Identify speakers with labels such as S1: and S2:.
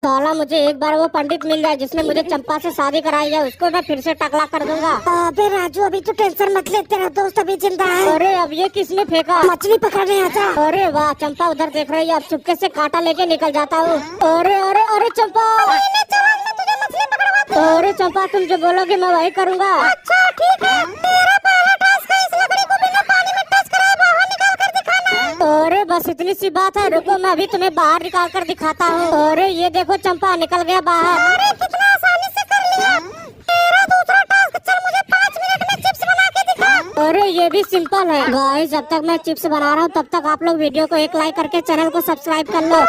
S1: साला मुझे एक बार वो पंडित मिल जाए जिसने मुझे चंपा से शादी कराई है, उसको मैं फिर से टकला कर दूंगा।
S2: अबे राजू अभी तो टेंशन मत ले, तेरा दोस्त अभी जिंदा है।
S1: अरे अब ये किसने फेंका?
S2: मछली पकड़ने आजा।
S1: अरे वाह, चंपा उधर देख रही है। अब चुपके से कांटा लेके निकल जाता हूँ। अरे अरे अरे चंपा, अरे चंपा तुम जो बोलोगे मैं वही करूँगा।
S2: अच्छा ठीक है, तेरा पहला टास्क है, इस लकड़ी को बिना पानी में टच कराए बाहर निकाल कर दिखाना।
S1: अरे बस इतनी सी बात है, रुको मैं अभी तुम्हें बाहर निकाल कर दिखाता हूँ। अरे ये देखो चंपा निकल गया बाहर।
S2: अरे कितना आसानी से कर लिया। तेरा दूसरा टास्क, चल मुझे 5 मिनट में चिप्स बना के दिखा।
S1: अरे ये भी सिंपल है गाइस। जब तक मैं चिप्स बना रहा हूँ तब तक आप लोग वीडियो को एक लाइक करके चैनल को सब्सक्राइब कर लो।